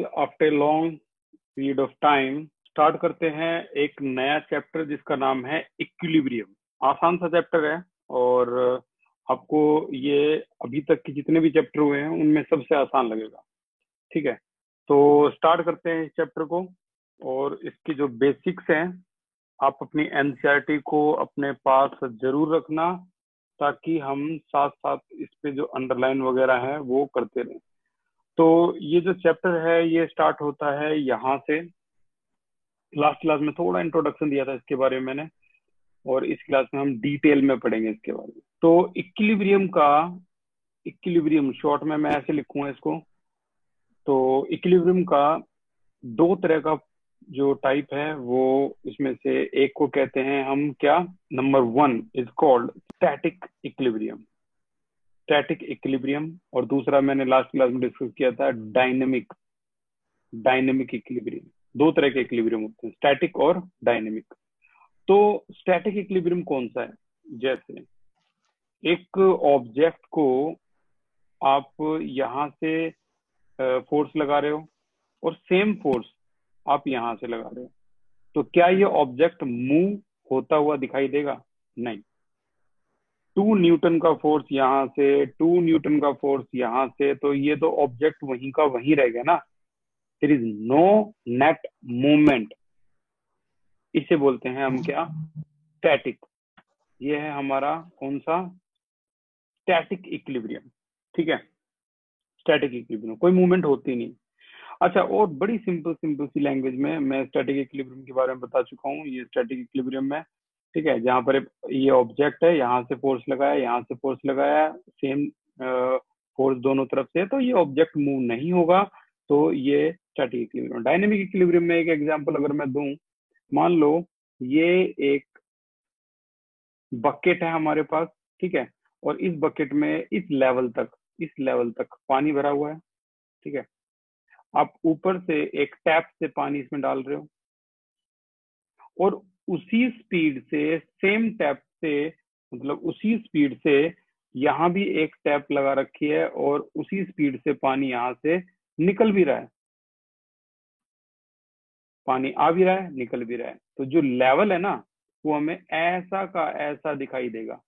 After long period of time start करते हैं एक नया चैप्टर जिसका नाम है इक्विलिब्रियम। आसान सा चैप्टर है और आपको ये अभी तक के जितने भी चैप्टर हुए हैं उनमें सबसे आसान लगेगा। ठीक है, तो स्टार्ट करते हैं इस चैप्टर को। और इसकी जो बेसिक्स हैं आप अपनी एनसीईआरटी को अपने पास जरूर रखना, ताकि हम साथ साथ इस पे जो अंडरलाइन वगैरह है वो करते रहें। तो ये जो चैप्टर है ये स्टार्ट होता है यहाँ से। लास्ट क्लास में थोड़ा इंट्रोडक्शन दिया था इसके बारे में मैंने, और इस क्लास में हम डिटेल में पढ़ेंगे इसके बारे में। तो इक्विलिब्रियम शॉर्ट में मैं ऐसे लिखूंगा इसको। तो इक्विलिब्रियम का दो तरह का जो टाइप है वो इसमें से एक को कहते हैं हम क्या, number 1 is called static equilibrium, और दूसरा मैंने लास्ट क्लास में डिस्कस किया था डायनेमिक इक्विलिब्रियम। दो तरह के इक्विलिब्रियम होते हैं, स्टैटिक और डायनेमिक। तो स्टैटिक इक्विलिब्रियम कौन सा है? जैसे एक ऑब्जेक्ट को आप यहां से फोर्स लगा रहे हो और सेम फोर्स आप यहां से लगा रहे हो, तो क्या ये ऑब्जेक्ट मूव होता हुआ दिखाई देगा? नहीं। 2 न्यूटन का फोर्स यहाँ से, 2 न्यूटन का फोर्स यहाँ से, तो ये तो ऑब्जेक्ट वहीं का वहीं रह गया ना। There is no net movement. इसे बोलते हैं हम क्या, स्टैटिक। ये है हमारा कौन सा, स्टैटिक इक्विलिब्रियम। ठीक है, स्टैटिक इक्विलिब्रियम, कोई मूवमेंट होती नहीं। अच्छा, और बड़ी सिंपल सी लैंग्वेज में मैं स्टैटिक इक्विलिब्रियम के बारे में बता चुका हूँ। ये स्टैटिक इक्विलिब्रियम है, ठीक है, जहां पर ये ऑब्जेक्ट है, यहाँ से फोर्स लगाया, यहाँ से फोर्स लगाया, सेम फोर्स दोनों तरफ से, तो ये ऑब्जेक्ट मूव नहीं होगा। तो ये स्टैटिक इक्विलिब्रियम। डायनेमिक इक्विलिब्रियम में एक एग्जांपल अगर मैं दूं, मान लो ये एक बकेट है हमारे पास, ठीक है, और इस बकेट में इस लेवल तक पानी भरा हुआ है। ठीक है, आप ऊपर से एक टैप से पानी इसमें डाल रहे हो और उसी स्पीड से, सेम टैप से, मतलब उसी स्पीड से यहाँ भी एक टैप लगा रखी है और उसी स्पीड से पानी यहाँ से निकल भी रहा है। पानी आ भी रहा है, निकल भी रहा है। तो जो लेवल है ना वो हमें ऐसा का ऐसा दिखाई देगा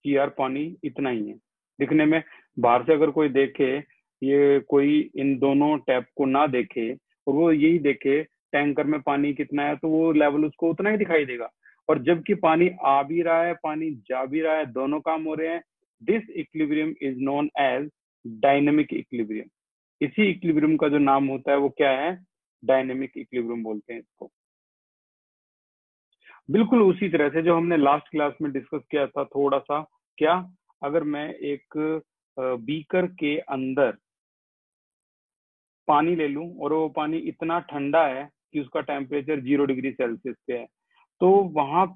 कि यार पानी इतना ही है दिखने में। बाहर से अगर कोई देखे, ये कोई इन दोनों टैप को ना देखे और वो यही देखे टैंकर में पानी कितना है, तो वो लेवल उसको उतना ही दिखाई देगा। और जबकि पानी आ भी रहा है, पानी जा भी रहा है, दोनों काम हो रहे हैं। This equilibrium is known as dynamic equilibrium. इसी इक्विलिब्रियम का जो नाम होता है वो क्या है, डायनेमिक इक्विलिब्रियम बोलते हैं इसको। बिल्कुल उसी तरह से जो हमने लास्ट क्लास में डिस्कस किया था थोड़ा सा, क्या, अगर मैं एक बीकर के अंदर पानी ले लूं और वो पानी इतना ठंडा है कि उसका टेम्परेचर 0 डिग्री सेल्सियस पे है, तो वहां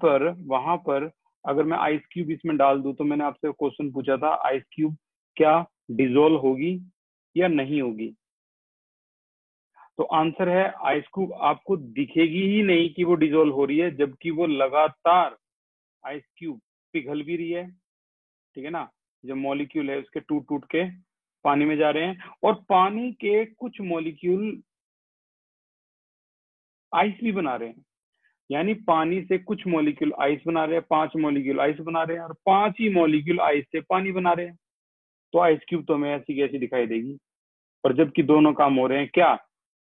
पर अगर मैं आइस क्यूब इसमें डाल दूं, तो मैंने आपसे क्वेश्चन पूछा था आइस क्यूब क्या डिजोल्व होगी या नहीं होगी? तो आंसर है आइस क्यूब आपको दिखेगी ही नहीं कि वो डिजोल्व हो रही है, जबकि वो लगातार आइस क्यूब पिघल भी रही है। ठीक है ना, जो मॉलिक्यूल है उसके टूट टूट के पानी में जा रहे हैं, और पानी के कुछ मॉलिक्यूल आइस भी बना रहे हैं। यानी पानी से कुछ मॉलिक्यूल आइस बना रहे हैं, 5 मॉलिक्यूल आइस बना रहे हैं, और 5 ही मॉलिक्यूल आइस से पानी बना रहे हैं। तो आइस क्यूब तो हमें ऐसी कैसी दिखाई देगी? और जबकि दोनों काम हो रहे हैं, क्या,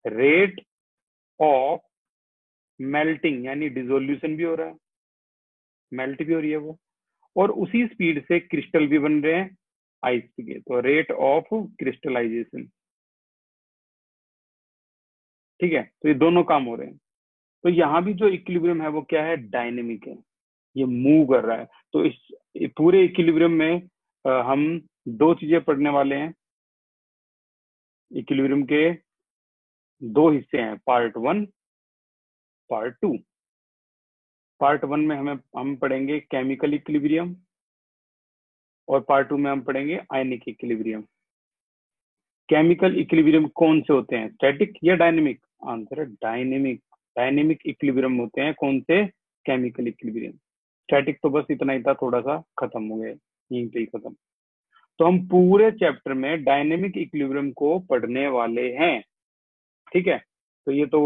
रेट ऑफ मेल्टिंग, यानी डिसोल्यूशन भी हो रहा है, मेल्ट भी हो रही है वो, और उसी स्पीड से क्रिस्टल भी बन रहे हैं आइस के, तो रेट ऑफ क्रिस्टलाइजेशन। ठीक है, तो ये दोनों काम हो रहे हैं। तो यहाँ भी जो इक्विलिब्रियम है वो क्या है, डायनेमिक है, ये मूव कर रहा है। तो इस पूरे इक्विलिब्रियम में हम दो चीजें पढ़ने वाले हैं। इक्विलिब्रियम के दो हिस्से हैं, पार्ट 1, पार्ट 2। पार्ट 1 में हम पढ़ेंगे केमिकल इक्विलिब्रियम, और पार्ट 2 में हम पढ़ेंगे आयनिक इक्विलिब्रियम। केमिकल इक्विलिब्रियम कौन से होते हैं, स्टैटिक या डायनेमिक? आंसर है डायनेमिक। डायनेमिक इक्विलिब्रियम होते हैं कौन से, केमिकल इक्विलिब्रियम। स्टैटिक तो बस इतना ही था, थोड़ा सा खत्म हो गया, यहीं पे ही खत्म। तो हम पूरे चैप्टर में डायनेमिक इक्विलिब्रियम को पढ़ने वाले हैं। ठीक है, तो ये तो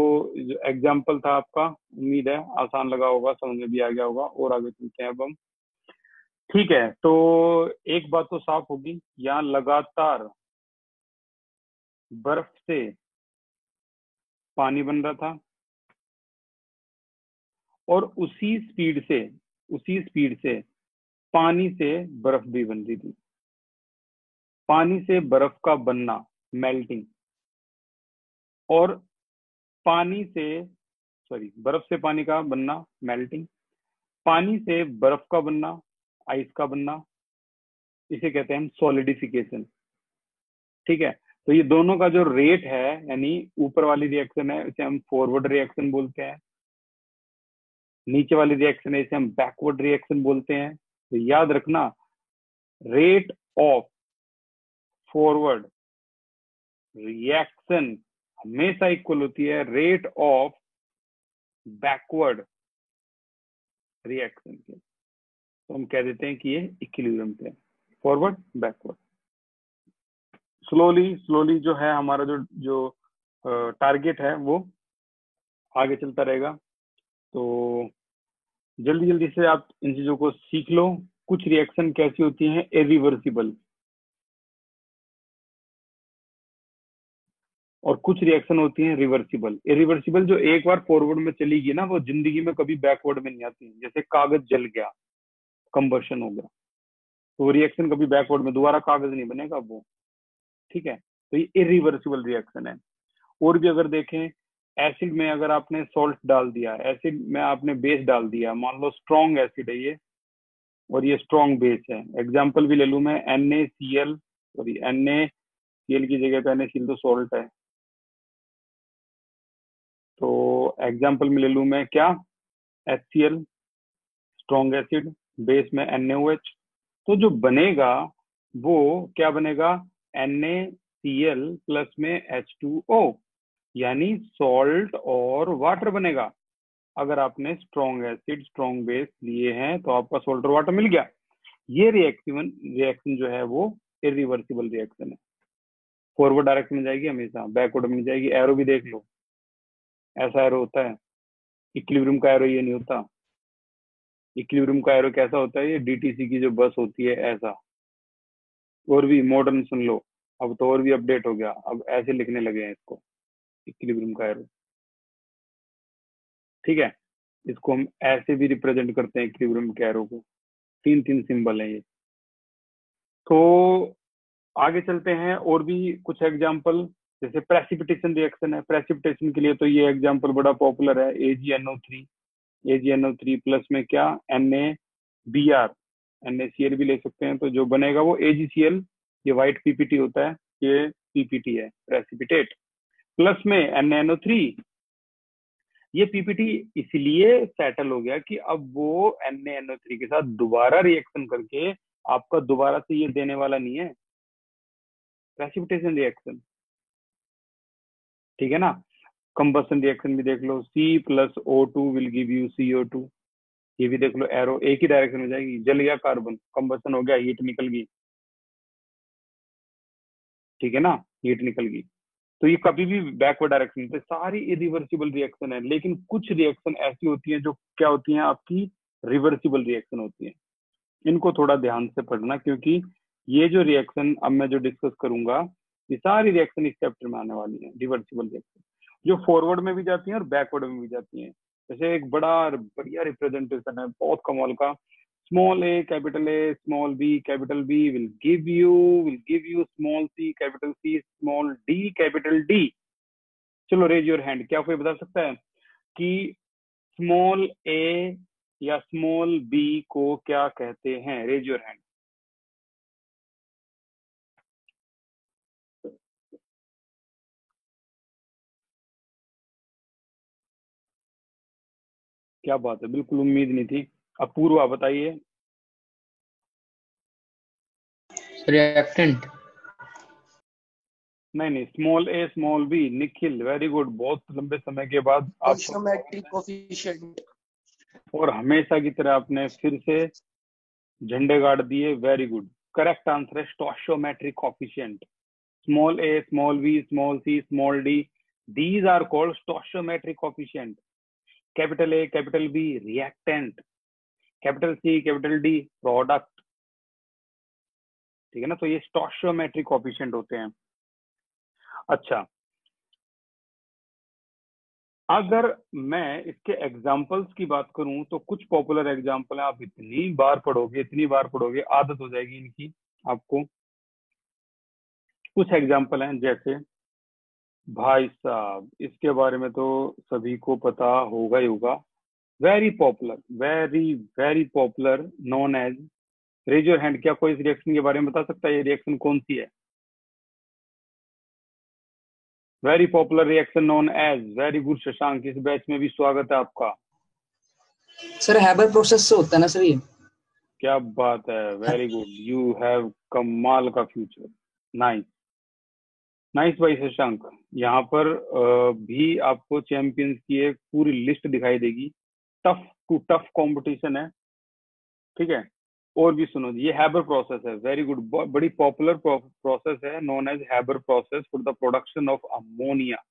एग्जाम्पल था आपका, उम्मीद है आसान लगा होगा, समझ में भी आ गया होगा। और आगे चलते हैं अब हम। ठीक है, तो एक बात तो साफ होगी, यहाँ लगातार बर्फ से पानी बन रहा था और उसी स्पीड से पानी से बर्फ भी बन रही थी। पानी से बर्फ का बनना मेल्टिंग, और पानी से बर्फ से पानी का बनना मेल्टिंग, पानी से बर्फ का बनना आइस का बनना, इसे कहते हैं हम सॉलिडिफिकेशन। ठीक है, तो ये दोनों का जो रेट है, यानी ऊपर वाली रिएक्शन है इसे हम फॉरवर्ड रिएक्शन बोलते हैं, नीचे वाली रिएक्शन है इसे हम बैकवर्ड रिएक्शन बोलते हैं। तो याद रखना, रेट ऑफ फॉरवर्ड रिएक्शन हमेशा इक्वल होती है रेट ऑफ बैकवर्ड रिएक्शन के। तो हम कह देते हैं कि ये इक्विलिब्रियम पे, फॉरवर्ड बैकवर्ड। स्लोली जो है हमारा जो टारगेट है वो आगे चलता रहेगा। तो जल्दी जल्दी से आप इन चीजों को सीख लो। कुछ रिएक्शन कैसी होती हैं, इरिवर्सिबल, और कुछ रिएक्शन होती हैं रिवर्सिबल। इरिवर्सिबल जो एक बार फॉरवर्ड में चली गई ना, वो जिंदगी में कभी बैकवर्ड में नहीं आती। जैसे कागज जल गया, कंबशन हो गया, तो रिएक्शन कभी बैकवर्ड में दोबारा कागज नहीं बनेगा वो। ठीक है, तो ये इरिवर्सिबल रिएक्शन है। और भी अगर देखें, एसिड में अगर आपने सॉल्ट डाल दिया, एसिड में आपने बेस डाल दिया, मान लो स्ट्रॉन्ग एसिड है ये और ये स्ट्रॉन्ग बेस है। एग्जाम्पल भी ले लूं मैं, NaCl, सॉरी NaCl की जगह पे NaCl तो सॉल्ट है, तो एग्जाम्पल में ले लूं मैं क्या, HCl स्ट्रॉन्ग एसिड, बेस में NaOH। तो जो बनेगा वो क्या बनेगा, NaCl प्लस में H2O, यानी सॉल्ट और वाटर बनेगा। अगर आपने स्ट्रॉन्ग एसिड स्ट्रॉन्ग बेस लिए हैं तो आपका सॉल्ट और वाटर मिल गया। ये रिएक्शन जो है वो इरिवर्सिबल रिएक्शन है। फॉरवर्ड डायरेक्शन में जाएगी हमेशा, बैकवर्ड में नहीं जाएगी। एरो भी देख लो, ऐसा एरो होता है। इक्विलिब्रियम का एरो ये नहीं होता। इक्विलिब्रियम का एरो कैसा होता है, ये DTC की जो बस होती है ऐसा। और भी मॉडर्न सुन लो, अब तो और भी अपडेट हो गया, अब ऐसे लिखने लगे हैं इसको, इक्विलिब्रियम का एरो। ठीक है, इसको हम ऐसे भी रिप्रेजेंट करते हैं इक्विलिब्रियम के एरो को। तीन तीन सिंबल है ये। तो आगे चलते हैं, और भी कुछ एग्जाम्पल। जैसे प्रेसिपिटेशन रिएक्शन है, प्रेसिपिटेशन के लिए तो ये एग्जाम्पल बड़ा पॉपुलर है, AgNO3 प्लस में क्या, NaBr, NaCl भी ले सकते हैं। तो जो बनेगा वो AgCl, ये व्हाइट PPT होता है, ये PPT है, प्रेसिपिटेट। प्लस में NaNO3, ये PPT इसलिए सेटल हो गया कि अब वो NaNO3 के साथ दोबारा रिएक्शन करके आपका दोबारा से ये देने वाला नहीं है, प्रेसिपिटेशन रिएक्शन। ठीक है ना। कंबसन रिएक्शन भी देख लो, C+O2 will give you CO2, ये भी देख लो, एरो एक ही डायरेक्शन में जाएगी। जल गया कार्बन, कंबसन हो गया, हीट निकल गई। ठीक है ना, हीट निकल गई। तो ये कभी भी बैकवर्ड डायरेक्शन पे, सारी इरिवर्सिबल रिएक्शन है। लेकिन कुछ रिएक्शन ऐसी होती हैं जो क्या होती हैं, आपकी रिवर्सिबल रिएक्शन होती है। इनको थोड़ा ध्यान से पढ़ना, क्योंकि ये जो रिएक्शन अब मैं जो डिस्कस करूंगा, ये सारी रिएक्शन इस चैप्टर में आने वाली है, रिवर्सिबल रिएक्शन, जो फॉरवर्ड में भी जाती हैं और बैकवर्ड में भी जाती हैं। जैसे एक बढ़िया रिप्रेजेंटेशन है, बहुत कमाल का। Small A capital A small B capital B will give you small C capital C small D capital D. चलो रेज योर हैंड, क्या कोई बता सकता है कि स्मॉल ए या स्मॉल बी को क्या कहते हैं? Raise your hand. क्या बात है, बिल्कुल उम्मीद नहीं थी। अपूर्वा बताइए। रिएक्टेंट। नहीं, small A small B. Nikhil very good, बहुत लंबे समय के बाद आप आइसोमेट्रिक कोफिशिएंट। और हमेशा की तरह आपने फिर से झंडे गाड़ दिए, वेरी गुड। करेक्ट आंसर है स्टोइशियोमेट्रिक coefficient. Small a, small v, small c, small d, these are called stoichiometric coefficient. Capital A, capital B reactant, capital C, capital D product. ठीक है ना, तो ये स्टोइशियोमेट्रिक कोफिशिएंट होते हैं। अच्छा, अगर मैं इसके एग्जाम्पल्स की बात करूं तो कुछ पॉपुलर एग्जाम्पल है, आप इतनी बार पढ़ोगे आदत हो जाएगी इनकी आपको। कुछ एग्जाम्पल हैं, जैसे भाई साहब इसके बारे में तो सभी को पता होगा ही होगा, very popular, very very popular, known as, raise your hand, क्या कोई इस रिएक्शन के बारे में बता सकता है ये रिएक्शन कौन सी है? Very popular reaction known as, very good Shashank, इस बैच में भी स्वागत है आपका। सर हैबर प्रोसेस से होता है ना सर ये? क्या बात है, वेरी गुड, यू हैव कमाल का फ्यूचर, नाइस नाइस भाई शशांक। यहाँ पर भी आपको चैंपियंस की एक पूरी लिस्ट दिखाई देगी, टफ टू टफ कंपटीशन है, ठीक है। और भी सुनो, ये हैबर प्रोसेस है, वेरी गुड, बड़ी पॉपुलर प्रोसेस है, known as Haber process for the production of ammonia.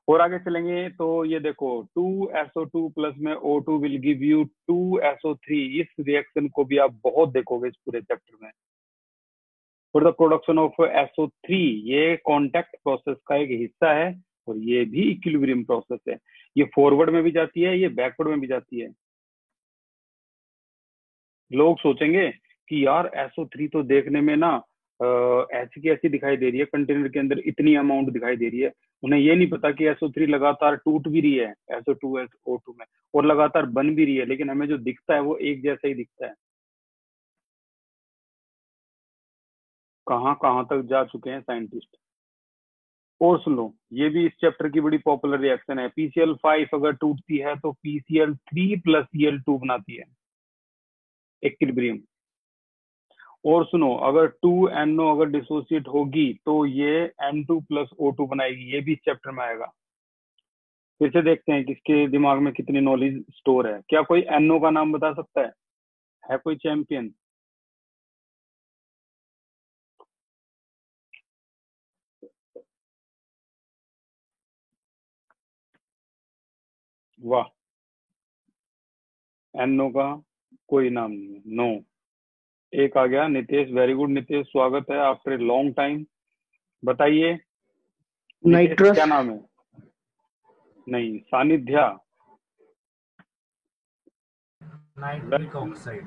और आगे चलेंगे तो ये देखो, 2SO2 प्लस में O2 will give you 2SO3, इस रिएक्शन को भी आप बहुत देखोगे इस पूरे चैप्टर में। For the production of SO3, ये कॉन्टैक्ट प्रोसेस का एक हिस्सा है और ये भी इक्विलिब्रियम प्रोसेस है। ये फॉरवर्ड में भी जाती है, ये बैकवर्ड में भी जाती है। लोग सोचेंगे कि यार SO3 तो देखने में ना ऐसी की ऐसी दिखाई दे रही है, कंटेनर के अंदर इतनी अमाउंट दिखाई दे रही है, उन्हें ये नहीं पता कि SO3 लगातार टूट भी रही है SO2 O2 में और लगातार बन भी रही है, लेकिन हमें जो दिखता है वो एक जैसा ही दिखता है। कहाँ कहाँ तक जा चुके हैं साइंटिस्ट। और सुन लो, ये भी इस चैप्टर की बड़ी पॉपुलर रिएक्शन है, PCl5 अगर टूटती है तो PCl3 प्लस Cl2 बनाती है, इक्विलिब्रियम। और सुनो, अगर 2NO अगर डिसोसिएट होगी तो ये N2 प्लस O2 बनाएगी, ये भी इस चैप्टर में आएगा। फिर से देखते हैं किसके दिमाग में कितनी नॉलेज स्टोर है। क्या कोई NO का नाम बता सकता है कोई चैंपियन? वाह, NO का कोई नाम नहीं है, नो। एक आ गया, नितेश, वेरी गुड नितेश, स्वागत है आफ्टर ए लॉन्ग टाइम। बताइए नितेश, नाइट्रस। क्या नाम है? नहीं, Sanidhya. Nitric oxide.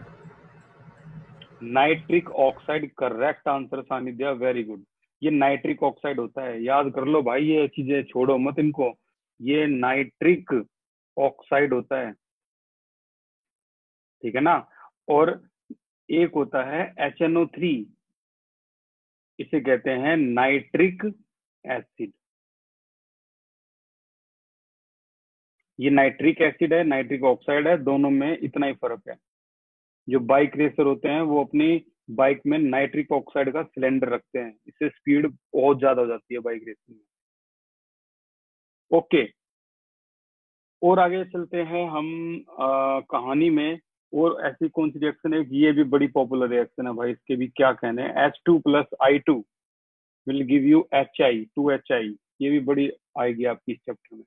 Nitric oxide, correct answer Sanidhya, very good. ये नाइट्रिक ऑक्साइड होता है, याद कर लो भाई, ये चीजें छोड़ो मत इनको, ये नाइट्रिक ऑक्साइड होता है, ठीक है ना। और एक होता है HNO3, इसे कहते हैं नाइट्रिक एसिड। ये नाइट्रिक एसिड है, नाइट्रिक ऑक्साइड है, दोनों में इतना ही फर्क है। जो बाइक रेसर होते हैं वो अपनी बाइक में नाइट्रिक ऑक्साइड का सिलेंडर रखते हैं, इससे स्पीड बहुत ज्यादा हो जाती है बाइक रेसिंग में। ओके, और आगे चलते हैं हम कहानी में। और ऐसी कौन सी रिएक्शन है, ये भी बड़ी पॉपुलर रिएक्शन है भाई, इसके भी क्या कहने हैं। H2 plus I2 will give you HI, 2HI, ये भी बड़ी आएगी आपकी इस चैप्टर में।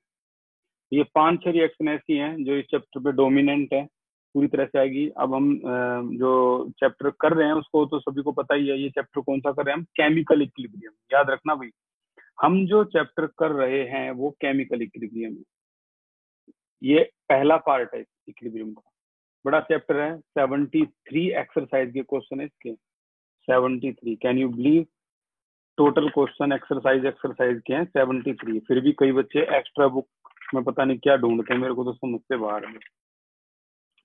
ये 5-6 रिएक्शन ऐसी हैं जो इस चैप्टर पे डोमिनेंट है, पूरी तरह से आएगी। अब हम जो चैप्टर कर रहे हैं उसको तो सभी को पता ही है, ये चैप्टर कौन सा कर रहे हैं हम, केमिकल इक्विलिब्रियम। याद रखना भाई, हम जो चैप्टर कर रहे हैं वो केमिकल इक्विलिब्रियम है, ये पहला पार्ट है इक्विलिब्रियम का, बड़ा चैप्टर है। 73 एक्सरसाइज के क्वेश्चन है इसके, 73, can you believe, total question exercise के हैं 73। फिर भी कई बच्चे एक्स्ट्रा बुक में पता नहीं क्या ढूंढते हैं, मेरे को तो समझ से बाहर है।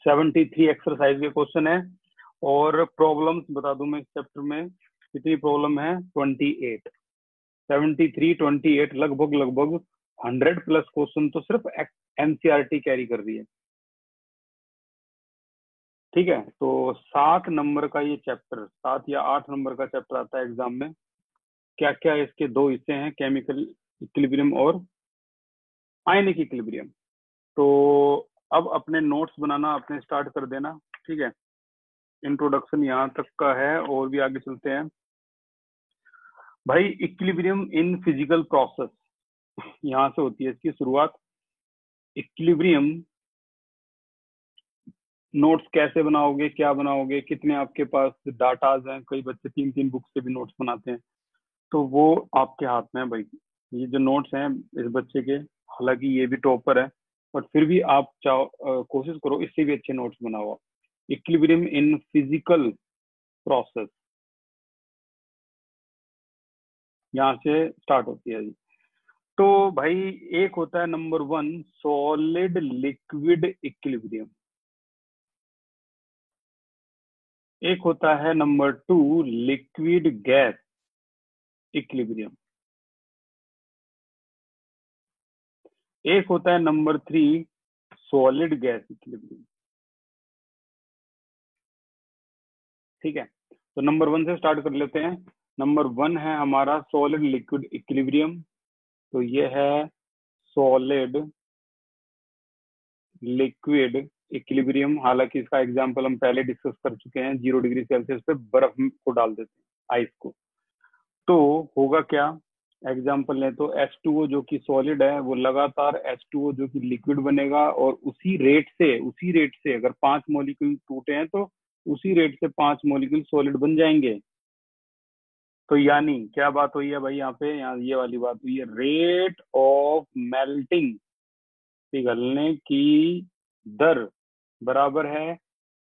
73 एक्सरसाइज के क्वेश्चन है। और प्रॉब्लम्स बता दूं मैं इस चैप्टर में कितनी प्रॉब्लम है, 28, 73 28, लगभग 100 प्लस क्वेश्चन तो सिर्फ NCERT कैरी कर रही है, ठीक है। तो 7 नंबर का ये चैप्टर, 7 या 8 नंबर का चैप्टर आता है एग्जाम में। क्या क्या इसके 2 हिस्से हैं, केमिकल इक्विलिब्रियम और आयनिक इक्विलिब्रियम। तो अब अपने नोट्स बनाना अपने स्टार्ट कर देना, ठीक है। इंट्रोडक्शन यहाँ तक का है, और भी आगे चलते हैं भाई। इक्विलिब्रियम इन फिजिकल प्रोसेस, यहाँ से होती है इसकी शुरुआत। इक्विलिब्रियम नोट्स कैसे बनाओगे, क्या बनाओगे, कितने आपके पास डाटाज हैं, कई बच्चे 3-3 बुक से भी नोट्स बनाते हैं, तो वो आपके हाथ में है भाई। ये जो नोट्स हैं इस बच्चे के, हालांकि ये भी टॉपर है, बट फिर भी आप चाहो कोशिश करो इससे भी अच्छे नोट्स बनाओ। इक्विलिब्रियम इन फिजिकल प्रोसेस, यहाँ से स्टार्ट होती है जी। तो भाई एक होता है नंबर 1 सॉलिड लिक्विड इक्विलिब्रियम, एक होता है नंबर 2 लिक्विड गैस इक्विलिब्रियम, एक होता है नंबर 3 सॉलिड गैस इक्विलिब्रियम। ठीक है, तो नंबर 1 से स्टार्ट कर लेते हैं। नंबर 1 है हमारा सॉलिड लिक्विड इक्विलिब्रियम, तो ये है सॉलिड लिक्विड इक्विलिब्रियम। हालांकि इसका एग्जांपल हम पहले डिस्कस कर चुके हैं, 0 डिग्री सेल्सियस पे बर्फ को डाल देते हैं, आइस को। तो होगा क्या, एग्जांपल लें तो H2O जो कि सॉलिड है वो लगातार H2O जो कि लिक्विड बनेगा, और उसी रेट से अगर 5 मॉलिक्यूल टूटे हैं तो उसी रेट से 5 मॉलिक्यूल सॉलिड बन जाएंगे। तो यानी क्या बात हुई है भाई, यहाँ पे यहाँ ये वाली बात हुई है, रेट ऑफ मेल्टिंग, पिघलने की दर बराबर है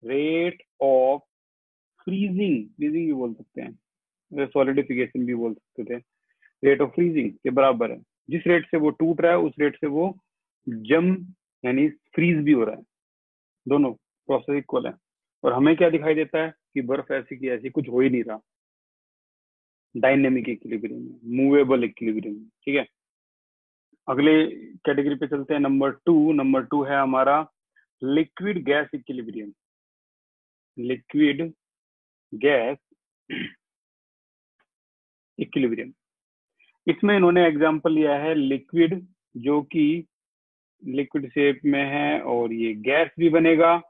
रेट ऑफ फ्रीजिंग, फ्रीजिंग भी बोल सकते हैं, सॉलिडिफिकेशन भी बोल सकते थे, रेट ऑफ फ्रीजिंग के बराबर है। जिस रेट से वो टूट रहा है उस रेट से वो जम यानी फ्रीज भी हो रहा है, दोनों प्रोसेस इक्वल है। और हमें क्या दिखाई देता है कि बर्फ ऐसी की ऐसी, कुछ हो ही नहीं रहा, डायनेमिक इक्विलिब्रियम, मूवेबल इक्विलिब्रियम। ठीक है, अगले कैटेगरी पे चलते हैं, नंबर 2 है हमारा liquid gas equilibrium, liquid gas equilibrium. इसमें इन्होंने एग्जांपल लिया है लिक्विड जो कि लिक्विड शेप में है, और ये गैस भी बनेगा,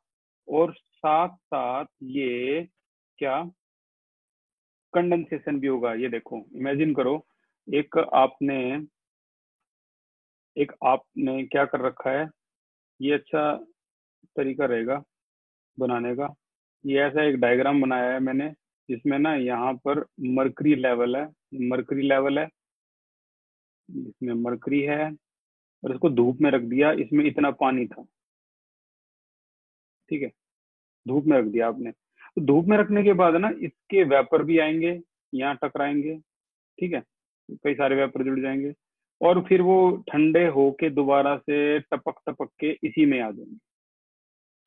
और साथ साथ ये क्या कंडेंसेशन भी होगा। ये देखो, इमेजिन करो, एक आपने क्या कर रखा है, ये अच्छा तरीका रहेगा बनाने का। ये ऐसा एक डायग्राम बनाया है मैंने, जिसमें ना यहाँ पर मरकरी लेवल है, इसमें मरकरी है, और इसको धूप में रख दिया, इसमें इतना पानी था। ठीक है, धूप में रख दिया आपने, तो धूप में रखने के बाद ना इसके वेपर भी आएंगे, यहाँ टकराएंगे। ठीक है, कई सारे वेपर जुड़ जाएंगे, और फिर वो ठंडे होके दोबारा से टपक टपक के इसी में आ जाएंगे।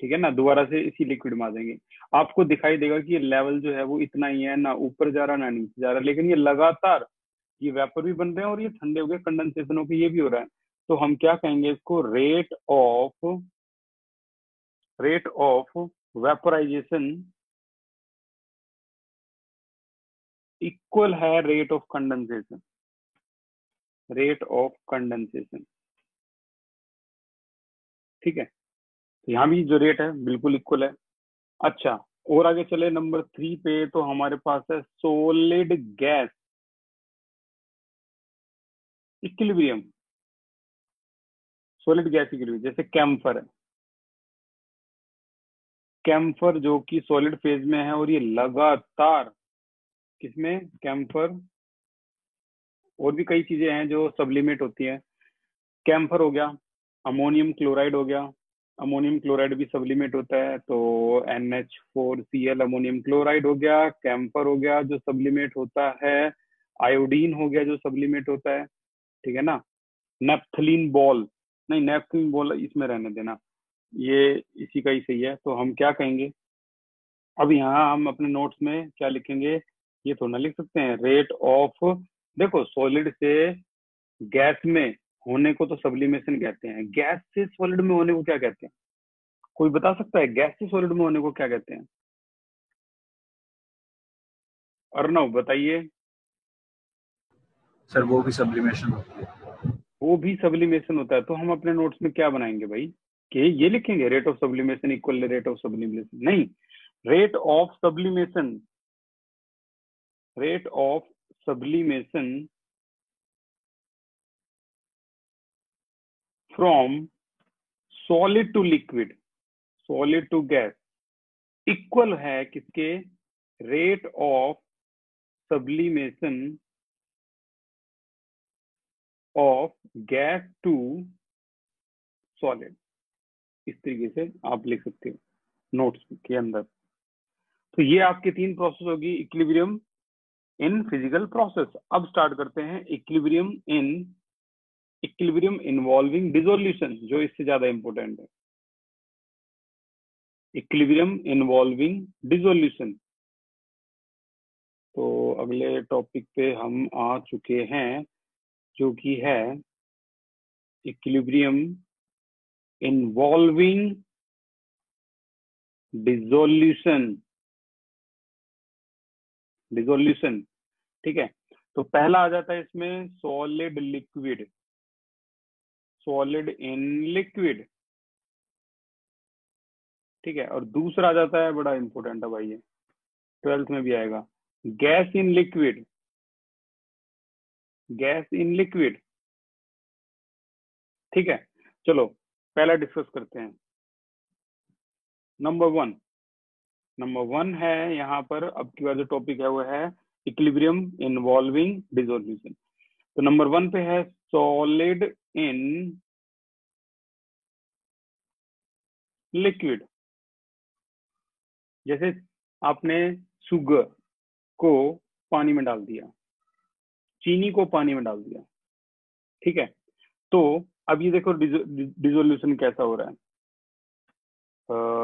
ठीक है ना, दोबारा से इसी लिक्विड में आ जाएंगे। आपको दिखाई देगा कि ये लेवल जो है वो इतना ही है, ना ऊपर जा रहा ना नीचे जा रहा, लेकिन ये लगातार ये वेपर भी बन रहे हैं और ये ठंडे हो गए, कंडेंसेशन होकर ये भी हो रहा है। तो हम क्या कहेंगे इसको, रेट ऑफ वेपराइजेशन इक्वल है rate of condensation, rate of condensation. ठीक है, तो यहाँ भी जो रेट है बिल्कुल इक्वल है। अच्छा, और आगे चले नंबर 3 पे, तो हमारे पास है solid gas equilibrium, solid gas equilibrium. जैसे कैम्फर है, कैम्फर जो कि सॉलिड फेज में है, और ये लगातार किसमें, कैम्फर, और भी कई चीजें हैं जो सब्लिमेट होती हैं। कैम्फर हो गया, अमोनियम क्लोराइड हो गया, अमोनियम क्लोराइड भी सब्लिमेट होता है, तो NH4Cl अमोनियम क्लोराइड हो गया, कैम्फर हो गया जो सब्लिमेट होता है, आयोडीन हो गया जो सब्लिमेट होता है। ठीक है ना, नेप्थलीन बॉल, नहीं नेप्थलीन बॉल इसमें रहने देना, ये इसी का ही सही है। तो हम क्या कहेंगे, अब यहाँ हम अपने नोट्स में क्या लिखेंगे, ये थोड़ा लिख सकते हैं, रेट ऑफ, देखो सॉलिड से गैस में होने को तो सब्लिमेशन कहते हैं, गैस से सॉलिड में होने को क्या कहते हैं, कोई बता सकता है गैस से सॉलिड में होने को क्या कहते हैं? अर्णव बताइए। सर वो भी सब्लिमेशन होती है। वो भी सब्लिमेशन होता है, तो हम अपने नोट्स में क्या बनाएंगे भाई, कि ये लिखेंगे rate of sublimation equal rate of sublimation, नहीं, rate of sublimation from solid to liquid, solid to gas इक्वल है किसके? Rate of sublimation of gas to solid. इस तरीके से आप लिख सकते हो नोट्स के अंदर। तो ये आपके 3 प्रोसेस होगी इक्विलिब्रियम इन फिजिकल प्रोसेस। अब स्टार्ट करते हैं इक्विलिब्रियम इन्वॉल्विंग डिसोल्यूशन, जो इससे ज्यादा इंपॉर्टेंट है। Equilibrium involving dissolution. तो अगले टॉपिक पे हम आ चुके हैं, जो कि है इक्विलिब्रियम इन्वॉल्विंग डिसोल्यूशन। ठीक है, तो पहला आ जाता है इसमें solid liquid, solid in liquid. ठीक है, और दूसरा आ जाता है, बड़ा इंपॉर्टेंट है भाई, ये 12th में भी आएगा, gas in liquid, gas in liquid. ठीक है, चलो पहला डिस्कस करते हैं। नंबर वन है यहाँ पर, अब की बार जो टॉपिक है वो है इक्विलिब्रियम इन्वॉल्विंग डिसोल्यूशन। तो नंबर 1 पे है सॉलिड इन लिक्विड। जैसे आपने शुगर को पानी में डाल दिया, चीनी को पानी में डाल दिया। ठीक है, तो अब ये देखो डिसोल्यूशन कैसा हो रहा है।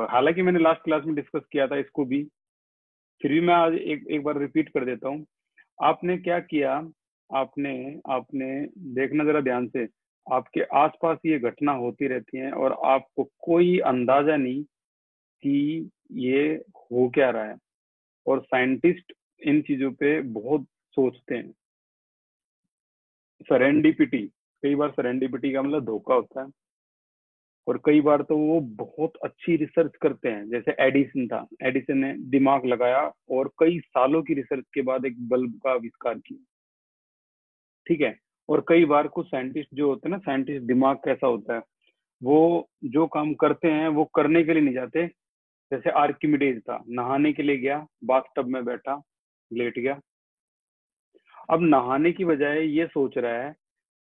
हालांकि मैंने लास्ट क्लास में डिस्कस किया था इसको भी, फिर भी मैं आज एक बार रिपीट कर देता हूँ। आपने क्या किया, आपने देखना जरा ध्यान से, आपके आसपास ये घटना होती रहती है और आपको कोई अंदाजा नहीं कि ये हो क्या रहा है। और साइंटिस्ट इन चीजों पे बहुत सोचते हैं। सेरेंडिपिटी, कई बार सेरेंडिपिटी का मतलब धोखा होता है, और कई बार तो वो बहुत अच्छी रिसर्च करते हैं। जैसे एडिसन था, एडिसन ने दिमाग लगाया और कई सालों की रिसर्च के बाद एक बल्ब का आविष्कार किया। ठीक है, और कई बार कुछ साइंटिस्ट जो होते हैं ना, साइंटिस्ट दिमाग कैसा होता है, वो जो काम करते हैं वो करने के लिए नहीं जाते। जैसे आर्किमिडीज था, नहाने के लिए गया, बाथटब में बैठा, लेट गया। अब नहाने की बजाय ये सोच रहा है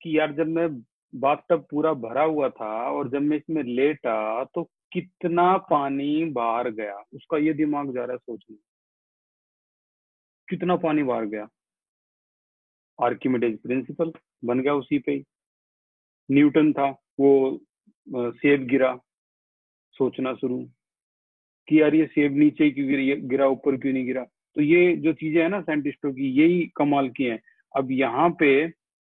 कि यार जब मैं बाथटब पूरा भरा हुआ था और जब मैं इसमें लेटा तो कितना पानी बाहर गया, उसका ये दिमाग जा रहा है सोचने, कितना पानी बाहर गया। आर्किमिडीज प्रिंसिपल बन गया उसी पे ही। न्यूटन था, वो सेब गिरा, सोचना शुरू कि यार ये सेब नीचे क्यों गिरा, ऊपर क्यों नहीं गिरा। तो ये जो चीजें है ना साइंटिस्टों की, यही कमाल की हैं। अब यहाँ पे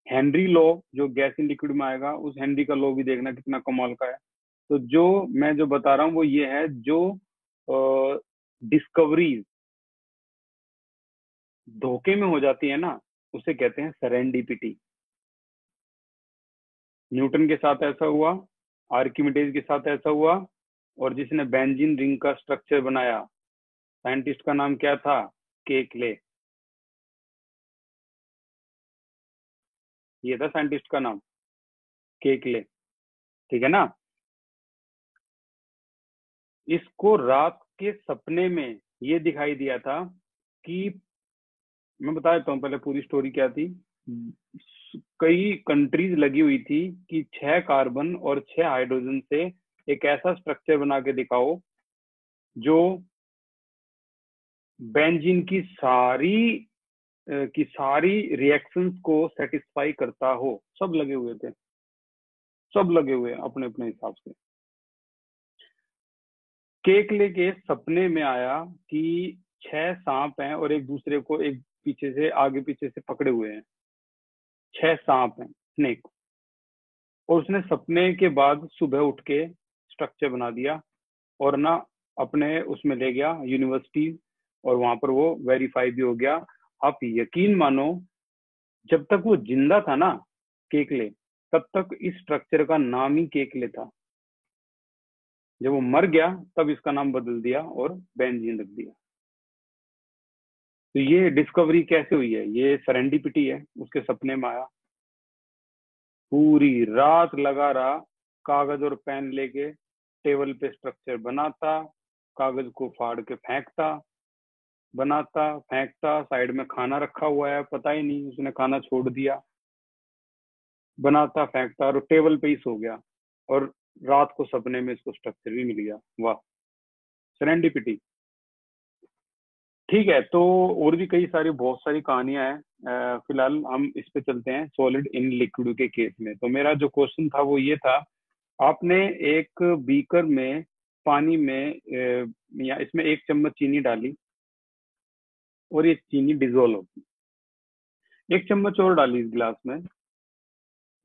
हेनरी लॉ जो गैस इन लिक्विड में आएगा, उस हेनरी का लॉ भी देखना कितना कमाल का है। तो जो मैं जो बता रहा हूँ वो ये है, जो डिस्कवरीज धोखे में हो जाती है ना, उसे कहते हैं सेरेंडिपिटी। न्यूटन के साथ ऐसा हुआ, आर्किमिडीज के साथ ऐसा हुआ, और जिसने बेंजीन रिंग का स्ट्रक्चर बनाया, साइंटिस्ट का नाम क्या था? केकले। ये था साइंटिस्ट का नाम, केकले। ठीक है ना। इसको रात के सपने में ये दिखाई दिया था कि, मैं बता देता हूँ पहले पूरी स्टोरी क्या थी। कई कंट्रीज लगी हुई थी कि 6 कार्बन और 6 हाइड्रोजन से एक ऐसा स्ट्रक्चर बना के दिखाओ जो बेंजीन की सारी रिएक्शंस को सेटिस्फाई करता हो। सब लगे हुए थे, सब लगे हुए अपने अपने हिसाब से। केकले के सपने में आया कि 6 सांप हैं और एक दूसरे को एक पीछे से आगे पीछे से पकड़े हुए हैं। 6 सांप हैं, स्नेक। और उसने सपने के बाद सुबह उठ के स्ट्रक्चर बना दिया और ना अपने उसमें ले गया यूनिवर्सिटी, और वहां पर वो वेरीफाई भी हो गया। आप यकीन मानो, जब तक वो जिंदा था ना केकले, तब तक इस स्ट्रक्चर का नाम ही केकले था। जब वो मर गया तब इसका नाम बदल दिया और बेंजीन रख दिया। तो ये डिस्कवरी कैसे हुई है? ये सेरेंडिपिटी है, उसके सपने में आया, पूरी रात लगा रहा, कागज और पेन लेके टेबल पे स्ट्रक्चर बनाता, कागज को फाड़ के फेंकता, बनाता फेंकता, साइड में खाना रखा हुआ है, पता ही नहीं उसने खाना छोड़ दिया, बनाता फेंकता और टेबल पे ही सो गया, और रात को सपने में इसको स्ट्रक्चर भी मिल गया। वाह, सेरेंडिपिटी। ठीक है, तो और भी कई सारी बहुत सारी कहानियां हैं। फिलहाल हम इस पे चलते हैं सॉलिड इन लिक्विड के केस में। तो मेरा जो क्वेश्चन था वो ये था, आपने एक बीकर में पानी में या इसमें 1 चम्मच चीनी डाली और ये चीनी डिजोल्व होगी, 1 चम्मच और डाली इस गिलास में,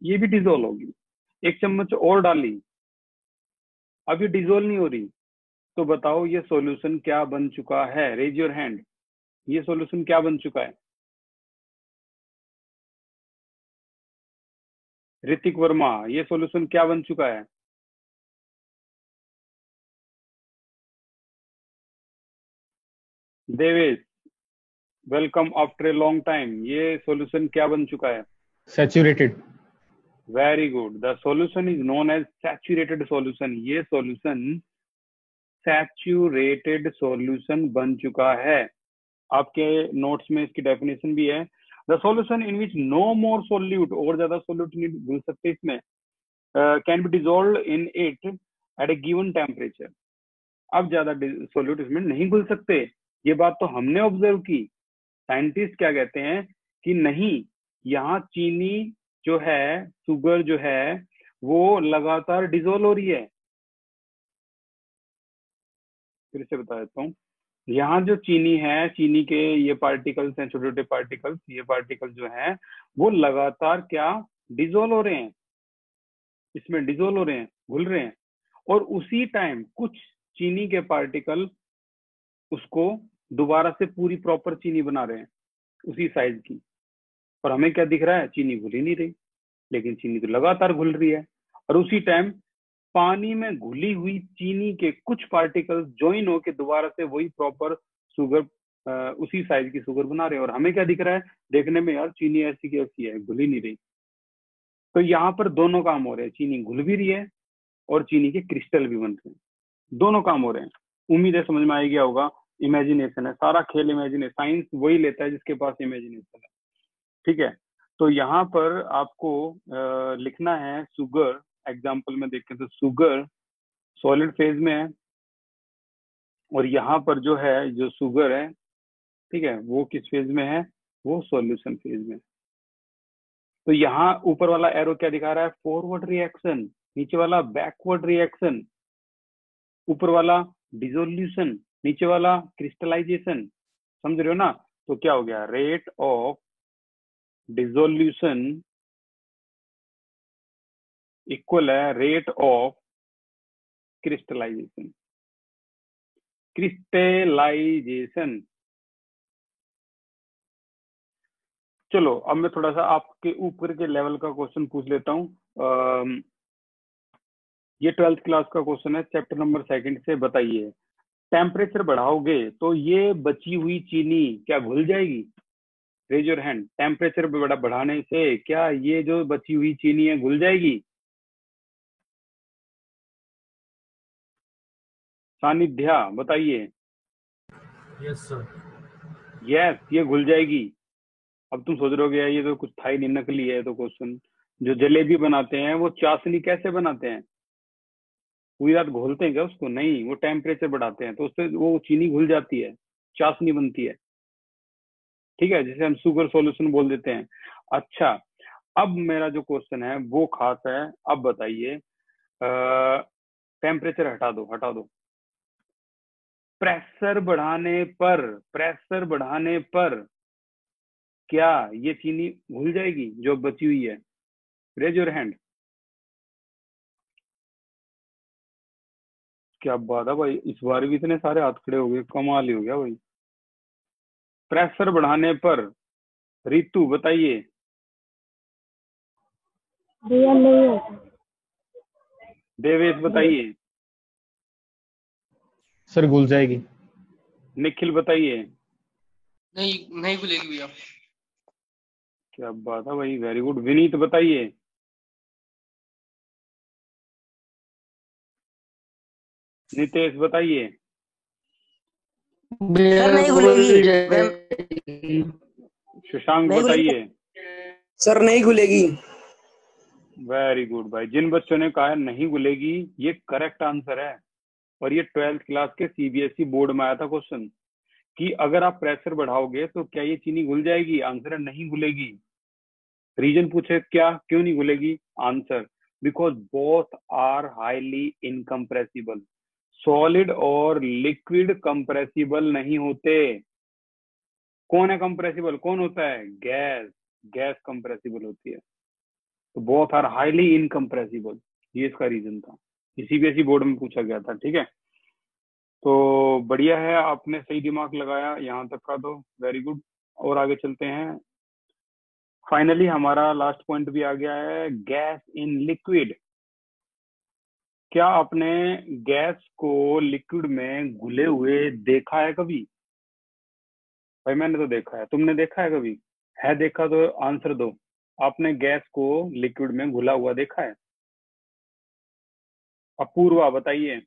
ये भी डिजोल्व होगी, 1 चम्मच और डाली, अब ये डिजोल्व नहीं हो रही। तो बताओ ये सॉल्यूशन क्या बन चुका है? रेज योर हैंड, ये सॉल्यूशन क्या बन चुका है? ऋतिक वर्मा, ये सॉल्यूशन क्या बन चुका है? Devesh, welcome after a long time, ये सॉल्यूशन क्या बन चुका है? Saturated. Very good, the solution is known as saturated solution. ये सॉल्यूशन सैचुरेटेड सॉल्यूशन बन चुका है। आपके नोट्स में इसकी डेफिनेशन भी है, the solution in which no more solute, और ज्यादा सोल्यूट नहीं घुल सकते इसमें, can be dissolve in it at a given temperature. अब ज्यादा सोल्यूट इसमें नहीं घुल सकते। ये बात तो हमने ऑब्जर्व की। साइंटिस्ट क्या कहते हैं कि नहीं, यहाँ चीनी जो है, शुगर जो है, वो लगातार डिजोल्व हो रही है। फिर से बता देता हूँ, यहाँ जो चीनी है, चीनी के ये पार्टिकल्स हैं, छोटे छोटे पार्टिकल्स, ये पार्टिकल जो हैं वो लगातार क्या डिजोल्व हो रहे हैं, इसमें डिजोल्व हो रहे हैं, घुल रहे हैं, और उसी टाइम कुछ चीनी के पार्टिकल उसको दोबारा से पूरी प्रॉपर चीनी बना रहे हैं उसी साइज की। और हमें क्या दिख रहा है? चीनी घुल ही नहीं रही, लेकिन चीनी तो लगातार घुल रही है। और उसी टाइम पानी में घुली हुई चीनी के कुछ पार्टिकल्स ज्वाइन होकर दोबारा से वही प्रॉपर शुगर, उसी साइज की शुगर बना रहे हैं। और हमें क्या दिख रहा है? देखने में यार चीनी ऐसी की ऐसी है, घुल ही नहीं रही। तो यहाँ पर दोनों काम हो रहे हैं, चीनी घुल भी रही है और चीनी के क्रिस्टल भी बन रहे हैं, दोनों काम हो रहे हैं। उम्मीद है समझ में आ गया होगा। इमेजिनेशन है, सारा खेल इमेजिनेशन, साइंस वही लेता है जिसके पास इमेजिनेशन है। ठीक है, तो यहाँ पर आपको लिखना है शुगर। एग्जाम्पल में देखें तो शुगर सॉलिड फेज में है, और यहाँ पर जो है, जो शुगर है, ठीक है, वो किस फेज में है? वो सॉल्यूशन फेज में। तो यहाँ ऊपर वाला एरो क्या दिखा रहा है? फॉरवर्ड रिएक्शन, नीचे वाला बैकवर्ड रिएक्शन, ऊपर वाला डिसोल्यूशन, नीचे वाला क्रिस्टलाइजेशन। समझ रहे हो ना? तो क्या हो गया? रेट ऑफ डिसोल्यूशन इक्वल है रेट ऑफ क्रिस्टलाइजेशन। क्रिस्टलाइजेशन। चलो अब मैं थोड़ा सा आपके ऊपर के लेवल का क्वेश्चन पूछ लेता हूँ। ये 12th क्लास का क्वेश्चन है, चैप्टर नंबर 2 से। बताइए, टेम्परेचर बढ़ाओगे तो ये बची हुई चीनी क्या घुल जाएगी? Raise your hand. टेम्परेचर बढ़ाने से क्या ये जो बची हुई चीनी है घुल जाएगी? सानिध्या बताइए। Yes sir. यस, ये घुल जाएगी। अब तुम सोच रहे हो ये तो कुछ था ही नहीं, नकली है तो क्वेश्चन। जो जलेबी बनाते हैं वो चाशनी कैसे बनाते हैं? पूरी रात घोलते हैं क्या उसको? नहीं, वो टेम्परेचर बढ़ाते हैं तो उससे वो चीनी घुल जाती है, चाशनी बनती है। ठीक है, जिसे हम शुगर सॉल्यूशन बोल देते हैं। अच्छा, अब मेरा जो क्वेश्चन है वो खास है। अब बताइए, टेम्परेचर हटा दो, हटा दो। प्रेशर बढ़ाने पर क्या ये चीनी घुल जाएगी जो बची हुई है? Raise your hand. क्या बात है भाई, इस बार भी इतने सारे हाथ खड़े हो गए, कमाल ही हो गया भाई। प्रेशर बढ़ाने पर, रितु बताइए। भैया नहीं होता। देवेश बताइए। सर घुल जाएगी। निखिल बताइए। नहीं नहीं खुलेगी भैया। क्या बात है भाई, वेरी गुड। विनीत बताइए। नितेश बताइए। भैया सर नहीं घुल खुलेगी मैम। जाएगी। शशांक नहीं खुलेगी बताइए। सर नहीं खुलेगी। वेरी गुड भाई, जिन बच्चों ने कहा है नहीं घुलेगी, ये करेक्ट आंसर है। और ये 12th क्लास के सीबीएसई बोर्ड में आया था क्वेश्चन कि अगर आप प्रेशर बढ़ाओगे तो क्या ये चीनी घुल जाएगी? आंसर है नहीं घुलेगी। रीजन पूछे क्या, क्यों नहीं घुलेगी? Answer, because both are highly incompressible. Solid और लिक्विड कंप्रेसिबल नहीं होते। कौन है कंप्रेसिबल, कौन होता है? गैस। गैस कंप्रेसिबल होती है। तो बोथ आर हाईली इनकम्प्रेसिबल, ये इसका रीजन था। ये सीबीएसई बोर्ड में पूछा गया था, ठीक है। तो बढ़िया है, आपने सही दिमाग लगाया यहाँ तक का, तो वेरी गुड। और आगे चलते हैं। फाइनली हमारा लास्ट पॉइंट भी आ गया है, गैस इन लिक्विड। क्या आपने गैस को लिक्विड में घुले हुए देखा है कभी? भाई मैंने तो देखा है, तुमने देखा है कभी? है देखा तो आंसर दो। आपने गैस को लिक्विड में घुला हुआ देखा है? अपूर्वा बताइए।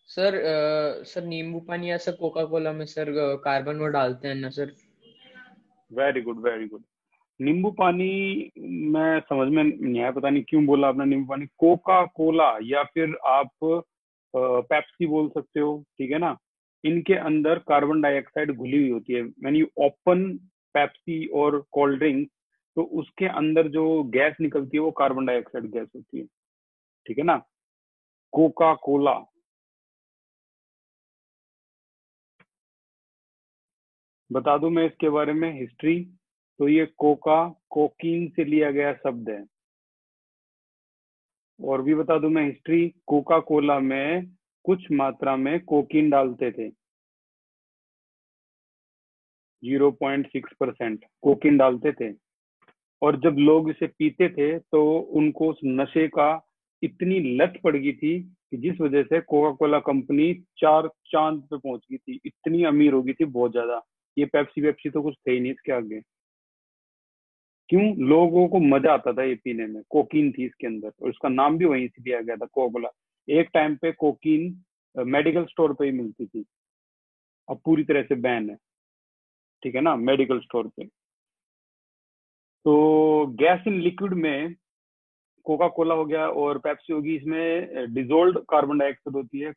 सर नींबू पानी या सर कोका कोला में सर कार्बन वो डालते हैं ना sir. Very good, very good. नींबू पानी मैं समझ में नहीं आया, पता नहीं क्यों बोला आपने नींबू पानी। कोका कोला या फिर आप पेप्सी बोल सकते हो, ठीक है ना। इनके अंदर कार्बन डाइऑक्साइड घुली हुई होती है। व्हेन यू ओपन पेप्सी और कोल्ड ड्रिंक, तो उसके अंदर जो गैस निकलती है वो कार्बन डाइऑक्साइड गैस होती है, ठीक है ना। Coca Cola. बता दूं मैं इसके बारे में हिस्ट्री, तो ये कोका कोकीन से लिया गया शब्द है। और भी बता दूं मैं हिस्ट्री, कोका कोला में कुछ मात्रा में कोकीन डालते थे। 0.6% कोकीन डालते थे। और जब लोग इसे पीते थे तो उनको उस नशे का इतनी लत पड़ गई थी कि जिस वजह से कोका कोला कंपनी 4 चांद पे पहुंच गई थी, इतनी अमीर हो गई थी, बहुत ज्यादा। ये पेप्सी वेप्सी तो कुछ थे ही नहीं इसके आगे। क्यों? लोगों को मजा आता था ये पीने में, कोकीन थी इसके अंदर, और उसका नाम भी वहीं से दिया गया था, कोका कोला। एक टाइम पे कोकीन मेडिकल स्टोर पे ही मिलती थी, अब पूरी तरह से बैन है, ठीक है ना, मेडिकल स्टोर पे। तो गैस इन लिक्विड में कोका कोला हो गया और पेप्सी होगी, इसमें डिजोल्व कार्बन डाइऑक्साइड होती है।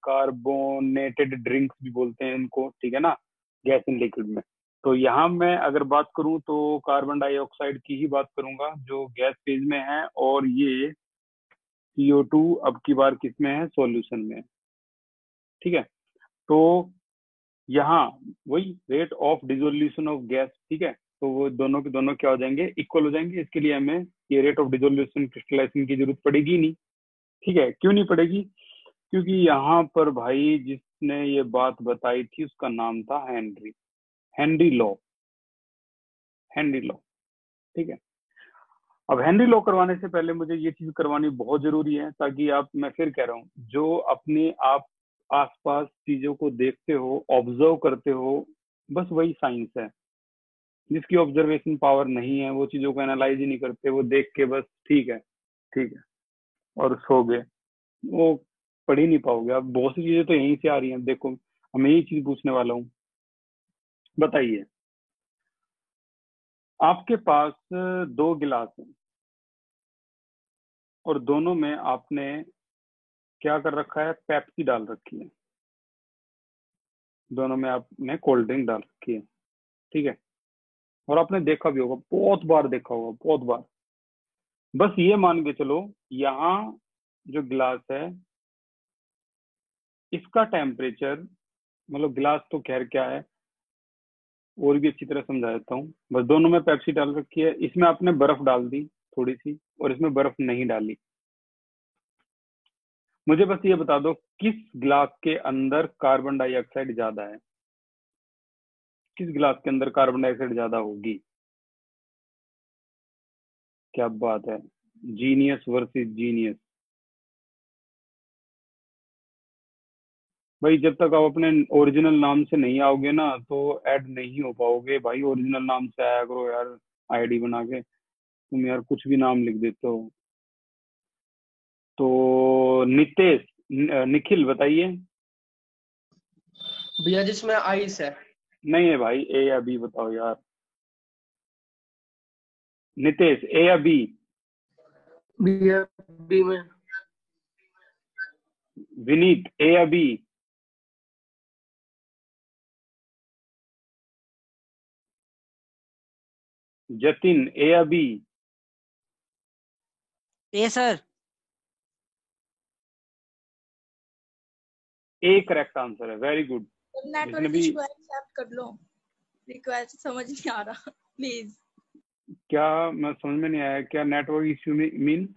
कार्बोनेटेड ड्रिंक्स भी बोलते हैं इनको, ठीक है ना, गैस इन लिक्विड में। तो यहाँ मैं अगर बात करूं तो कार्बन डाइऑक्साइड की ही बात करूंगा जो गैस फेज में है, और ये CO2 अब की बार किस में है? सॉल्यूशन में है, ठीक है। तो यहाँ वही rate of dissolution of gas, ठीक है। तो वो दोनों के दोनों क्या हो जाएंगे? इक्वल हो जाएंगे। इसके लिए हमें ये रेट ऑफ डिसोल्यूशन क्रिस्टलाइजेशन की जरूरत पड़ेगी नहीं, ठीक है। क्यों नहीं पड़ेगी? क्योंकि यहाँ पर भाई जिसने ये बात बताई थी उसका नाम था Henry, Henry law, Henry law, ठीक है। अब हेनरी लॉ करवाने से पहले मुझे ये चीज करवानी बहुत जरूरी है, ताकि आप, मैं फिर कह रहा हूँ, जो अपने आप आसपास चीजों को देखते हो, ऑब्जर्व करते हो, बस वही साइंस है। जिसकी ऑब्जर्वेशन पावर नहीं है वो चीजों को एनालाइज ही नहीं करते, वो देख के बस ठीक है, ठीक है, और सो गए, वो पढ़ ही नहीं पाओगे। अब बहुत सी चीजें तो यहीं से आ रही हैं। देखो, मैं यही चीज पूछने वाला हूँ, बताइए। आपके पास 2 गिलास हैं और दोनों में आपने क्या कर रखा है? पेप्सी डाल रखी है। दोनों में आपने कोल्ड ड्रिंक डाल रखी है, ठीक है। और आपने देखा भी होगा, बहुत बार देखा होगा, बहुत बार। बस ये मान के चलो, यहाँ जो गिलास है इसका टेम्परेचर, मतलब गिलास तो खैर क्या है, और भी अच्छी तरह समझा देता हूँ। बस दोनों में पेप्सी डाल रखी है, इसमें आपने बर्फ डाल दी थोड़ी सी, और इसमें बर्फ नहीं डाली। मुझे बस ये बता दो, किस गिलास के अंदर कार्बन डाइऑक्साइड ज्यादा है? किस गिलास के अंदर कार्बन डाइऑक्साइड ज्यादा होगी? क्या बात है, जीनियस वर्सेस जीनियस। भाई जब तक आप अपने ओरिजिनल नाम से नहीं आओगे ना तो ऐड नहीं हो पाओगे भाई। ओरिजिनल नाम से आया करो यार, आईडी बना के। तुम यार कुछ भी नाम लिख देते हो। तो नितेश, निखिल बताइए। भैया जिसमें आइस है। नहीं है भाई, ए या बी बताओ यार। नितेश, ए या बी? भैया बी में। विनीत, ए या बी? जतिन, ए या B? A sir. A correct answer है, वेरी गुड। नेटवर्क भी इशू है, एक्सेप्ट कर लो। रिक्वेस्ट समझ नहीं आ रहा, प्लीज। क्या, मैं समझ में नहीं आया, क्या network issue mean?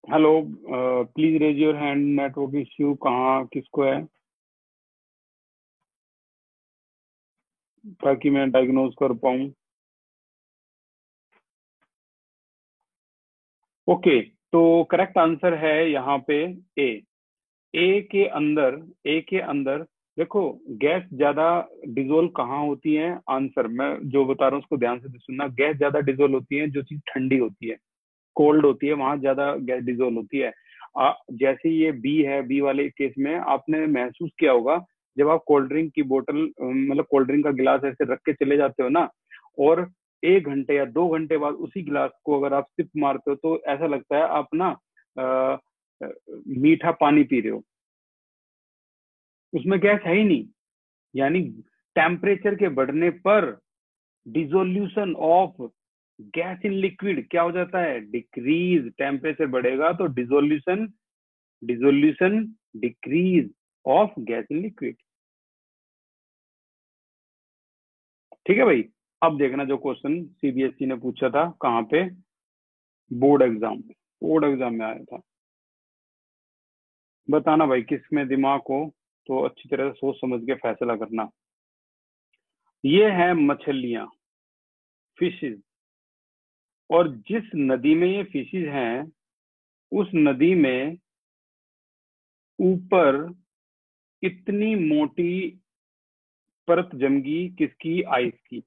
Hello, please raise your hand. Network issue कहाँ किसको है, ताकि मैं डायग्नोज कर पाऊं। ओके, तो करेक्ट आंसर है यहाँ पे ए। ए के अंदर देखो, गैस ज्यादा डिजोल्व कहाँ होती है। आंसर मैं जो बता रहा हूँ उसको ध्यान से सुनना। गैस ज्यादा डिजोल्व होती है जो चीज ठंडी होती है, कोल्ड होती है, वहां ज्यादा गैस डिजोल्व होती है। जैसे ये बी है, बी वाले केस में आपने महसूस किया होगा, जब आप कोल्ड ड्रिंक की बोतल मतलब कोल्ड ड्रिंक का गिलास ऐसे रख के चले जाते हो ना, और 1 घंटे या 2 घंटे बाद उसी गिलास को अगर आप सिप मारते हो तो ऐसा लगता है आप ना मीठा पानी पी रहे हो, उसमें गैस है ही नहीं। यानी टेम्परेचर के बढ़ने पर dissolution of gas in liquid क्या हो जाता है, डिक्रीज। टेम्परेचर बढ़ेगा तो dissolution dissolution decrease of gas in liquid. ठीक है भाई। अब देखना जो क्वेश्चन सीबीएसई ने पूछा था, कहाँ पे, बोर्ड एग्जाम में आया था। बताना भाई किसमें दिमाग हो तो अच्छी तरह से सोच समझ के फैसला करना। ये है मछलियां, फिशेज, और जिस नदी में ये फिशेज हैं उस नदी में ऊपर इतनी मोटी परत जमगी किसकी, आइस की।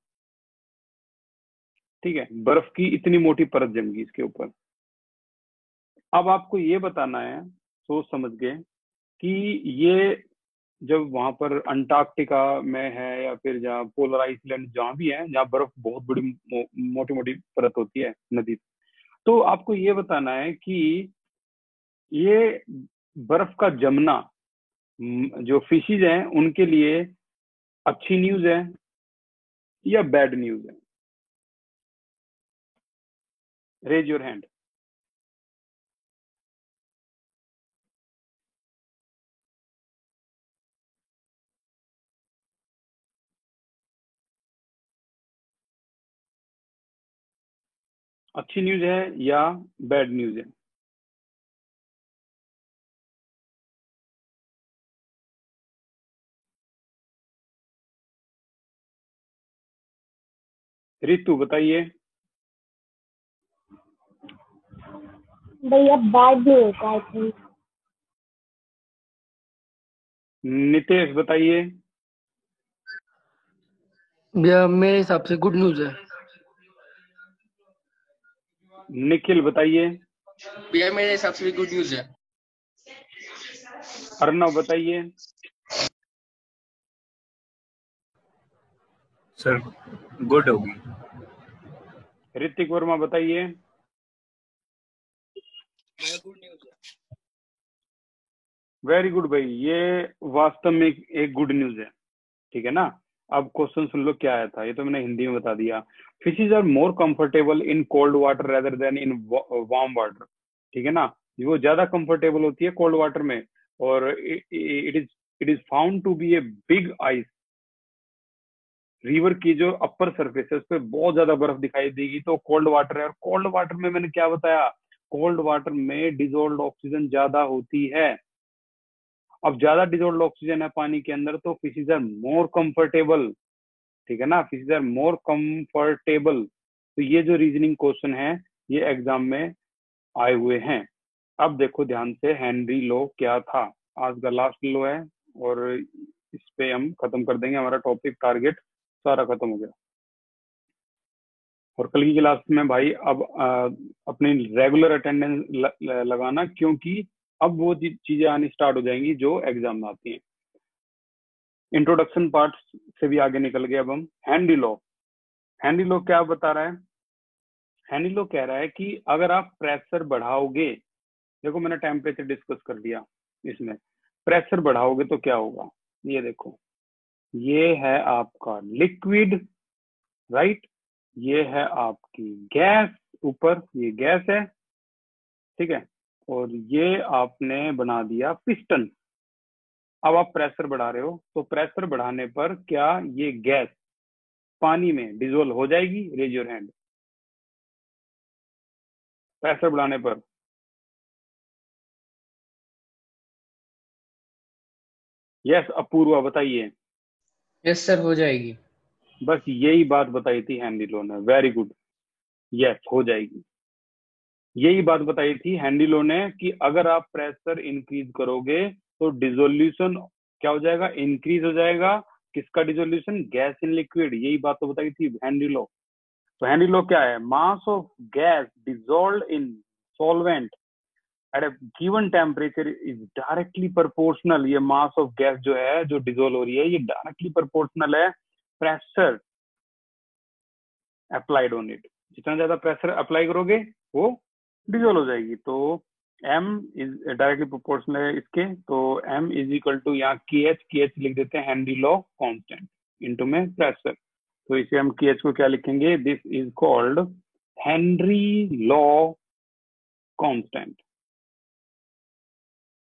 ठीक है, बर्फ की इतनी मोटी परत जमगी इसके ऊपर। अब आपको ये बताना है सोच समझ के कि ये जब वहां पर अंटार्कटिका में है या फिर जहाँ पोलर आइसलैंड जहाँ भी है जहाँ बर्फ बहुत बड़ी मोटी मोटी परत होती है नदी, तो आपको ये बताना है कि ये बर्फ का जमना जो फिशेज हैं उनके लिए अच्छी न्यूज है या बैड न्यूज है। Raise your hand. अच्छी न्यूज है या बैड न्यूज है? रितु बताइए। भैया bad news I think. Nitesh बताइए। भैया मेरे हिसाब से गुड न्यूज है। निखिल बताइए। भैया मेरे हिसाब से भी गुड न्यूज है। अर्णव बताइए। सर गुड होगी। ऋतिक वर्मा बताइए। गुड न्यूज है। वेरी गुड भाई, ये वास्तव में एक गुड न्यूज है। ठीक है ना। अब क्वेश्चन सुन लो क्या आया था, ये तो मैंने हिंदी में बता दिया। Fishes are more comfortable in cold water rather than in warm water. ठीक है ना, वो ज्यादा कंफर्टेबल होती है कोल्ड वाटर में, और it is found to be a big ice. River की जो अपर सरफेस है उस पर बहुत ज्यादा बर्फ दिखाई देगी तो कोल्ड वाटर है। और कोल्ड वाटर में मैंने क्या बताया, कोल्ड वाटर में डिजोल्व ऑक्सीजन ज्यादा होती है। अब ज्यादा डिजोल्व ऑक्सीजन है पानी के अंदर तो फिशेज आर मोर कंफर्टेबल। ठीक है ना, फिशेज आर मोर कंफर्टेबल तो ये जो रीजनिंग क्वेश्चन है ये एग्जाम में आए हुए हैं। अब देखो ध्यान से, हेनरी लॉ क्या था, आज का लास्ट लॉ है और इस पे हम खत्म कर देंगे, हमारा टॉपिक टारगेट सारा खत्म हो गया। और कल की क्लास में भाई अब अपनी रेगुलर अटेंडेंस लगाना, क्योंकि अब वो चीजें आनी स्टार्ट हो जाएंगी जो एग्जाम में आती हैं। इंट्रोडक्शन पार्ट से भी आगे निकल गए। अब हम हेनरी लॉ, हेनरी लॉ क्या बता रहा है? हेनरी लॉ कह रहा है कि अगर आप प्रेशर बढ़ाओगे, देखो मैंने टेम्परेचर डिस्कस कर दिया, इसमें प्रेशर बढ़ाओगे तो क्या होगा, ये देखो, ये है आपका लिक्विड, राइट, ये है आपकी गैस, ऊपर ये गैस है, ठीक है, और ये आपने बना दिया पिस्टन। अब आप प्रेशर बढ़ा रहे हो, तो प्रेशर बढ़ाने पर क्या ये गैस पानी में डिजोल्व हो जाएगी? Raise your hand. प्रेशर बढ़ाने पर यस अपूर्वा बताइए। यस सर, हो जाएगी। बस यही बात बताई थी हेनरी लॉ ने, वेरी गुड, यस हो जाएगी। यही बात बताई थी हेनरी लॉ ने कि अगर आप प्रेशर इंक्रीज करोगे तो डिसोल्यूशन क्या हो जाएगा? इंक्रीज हो जाएगा। किसका डिसोल्यूशन? Gas in liquid. यही बात तो बताई थी हेनरी लॉ। तो हेनरी लॉ क्या है? Mass of gas dissolved in solvent at a given temperature is directly proportional. ये मास ऑफ गैस जो है, जो डिसॉल्व हो रही है, ये डायरेक्टली प्रोपोर्शनल है प्रेशर अप्लाइड ऑन इट। जितना ज्यादा प्रेशर अप्लाई करोगे वो डिसॉल्व हो जाएगी। तो m इज डायरेक्टली प्रोपोर्शनल है इसके, तो m इज इक्वल टू, यहाँ KH लिख देते हैं, हेनरी लॉ कांस्टेंट इनटू में प्रेशर। तो इसे हम KH को क्या लिखेंगे? This is called Henry law constant,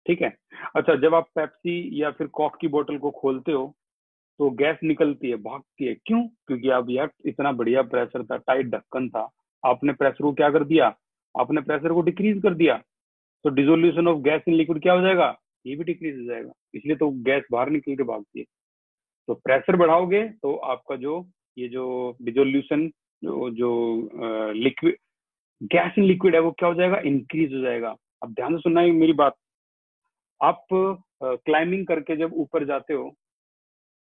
ठीक है। अच्छा, जब आप पेप्सी या फिर कॉक की बोतल को खोलते हो तो गैस निकलती है, भागती है, क्यों? क्योंकि अब यार इतना बढ़िया प्रेशर था, टाइट ढक्कन था, आपने प्रेशर को क्या कर दिया? आपने प्रेशर को डिक्रीज कर दिया, तो dissolution of gas in liquid क्या हो जाएगा? ये भी डिक्रीज हो जाएगा, इसलिए तो गैस बाहर निकल के भागती है। तो प्रेशर बढ़ाओगे तो आपका जो ये जो डिसोल्यूशन जो लिक्विड गैस इन लिक्विड है वो क्या हो जाएगा? इंक्रीज हो जाएगा। अब ध्यान से सुनना है मेरी बात। आप क्लाइंबिंग करके जब ऊपर जाते हो,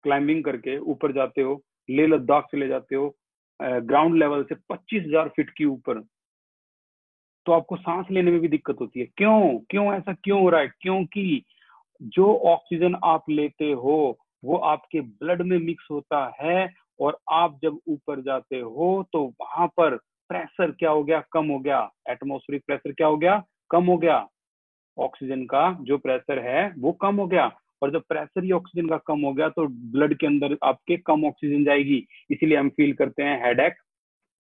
क्लाइंबिंग करके ऊपर जाते हो, लेह लद्दाख चले जाते हो, ग्राउंड लेवल से 25,000 फीट के ऊपर, तो आपको सांस लेने में भी दिक्कत होती है। क्यों ऐसा क्यों हो रहा है? क्योंकि जो ऑक्सीजन आप लेते हो वो आपके ब्लड में मिक्स होता है, और आप जब ऊपर जाते हो तो वहां पर प्रेशर क्या हो गया? कम हो गया। एटमॉस्फेरिक प्रेशर क्या हो गया? कम हो गया। ऑक्सीजन का जो प्रेशर है वो कम हो गया, और जब प्रेशर ही ऑक्सीजन का कम हो गया तो ब्लड के अंदर आपके कम ऑक्सीजन जाएगी, इसीलिए हम फील करते हैं हेडेक,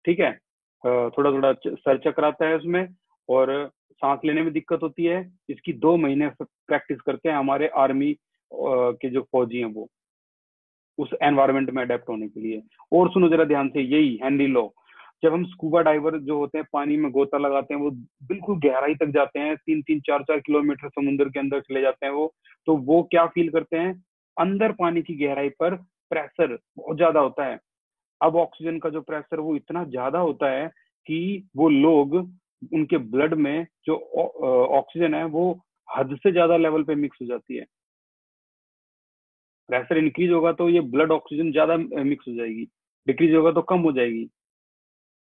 ठीक है, थोड़ा थोड़ा सर चकराता है उसमें, और सांस लेने में दिक्कत होती है। इसकी 2 महीने प्रैक्टिस करते हैं हमारे आर्मी के जो फौजी हैं, वो उस एनवायरनमेंट में अडेप्ट होने के लिए। और सुनो जरा ध्यान से, यही हेनरी लॉ, जब हम स्कूबा डाइवर जो होते हैं पानी में गोता लगाते हैं, वो बिल्कुल गहराई तक जाते हैं, 3-3, 4-4 किलोमीटर समुद्र के अंदर चले जाते हैं वो, तो वो क्या फील करते हैं? अंदर पानी की गहराई पर प्रेशर बहुत ज्यादा होता है। अब ऑक्सीजन का जो प्रेशर वो इतना ज्यादा होता है कि वो लोग, उनके ब्लड में जो ऑक्सीजन है वो हद से ज्यादा लेवल पे मिक्स हो जाती है। प्रेशर इंक्रीज होगा तो ये ब्लड ऑक्सीजन ज्यादा मिक्स हो जाएगी, डिक्रीज होगा तो कम हो जाएगी।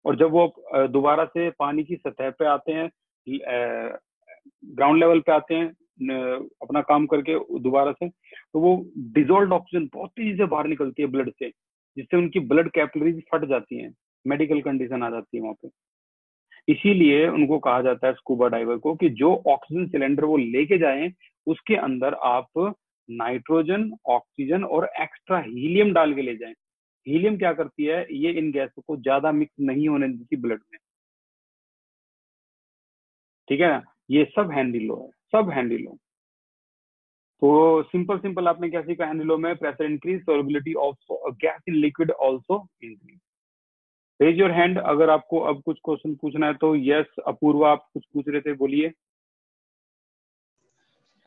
और जब वो दोबारा से पानी की सतह पे आते हैं, ग्राउंड लेवल पे आते हैं अपना काम करके दोबारा से, तो वो डिजोल्व ऑक्सीजन बहुत तेजी से बाहर निकलती है ब्लड से, जिससे उनकी ब्लड कैपिलरीज फट जाती हैं, मेडिकल कंडीशन आ जाती है वहां पे। इसीलिए उनको कहा जाता है, स्कूबा डाइवर को, कि जो ऑक्सीजन सिलेंडर वो लेके जाएं उसके अंदर आप नाइट्रोजन, ऑक्सीजन और एक्स्ट्रा हीलियम डाल के ले जाएं। हीलियम क्या करती है? ये इन गैसों को ज्यादा मिक्स नहीं होने देती ब्लड में, ठीक है ना। ये सब हेनरी लॉ है, सब हेनरी लॉ। तो सिंपल आपने क्या सीखा हेनरी लॉ में? Pressure increase, solubility of gas in liquid also increase. Raise your hand अगर आपको अब कुछ क्वेश्चन पूछना है तो। यस अपूर्वा, आप कुछ पूछ रहे थे, बोलिए।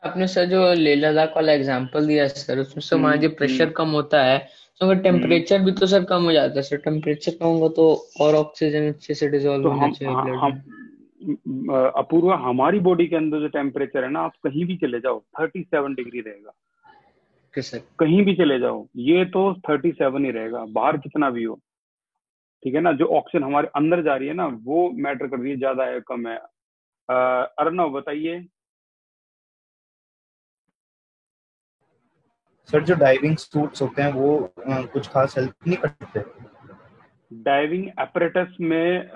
आपने सर जो लेह लद्दाख वाला एग्जांपल दिया सर, उसमें से हमारा जो प्रेशर कम होता है, तो अगर टेम्परेचर भी तो सर कम हो जाता है सर, टेम्परेचर कम होगा तो और ऑक्सीजन अच्छे से डिसॉल्व तो होना हम चाहिए ब्लड में। अपूर्वा, हमारी बॉडी के अंदर जो टेम्परेचर है ना, आप कहीं भी चले जाओ 37 डिग्री रहेगा। सर कहीं भी चले जाओ ये तो 37 ही रहेगा, बाहर कितना भी हो। ठीक है ना, जो ऑक्सीजन हमारे अंदर जा रही है ना, वो मैटर कर रही है, ज्यादा है कम है। अर्णव बताइए। सर जो डाइविंग सूट्स होते हैं वो कुछ खास हेल्प नहीं करते? डाइविंग एपरेटस में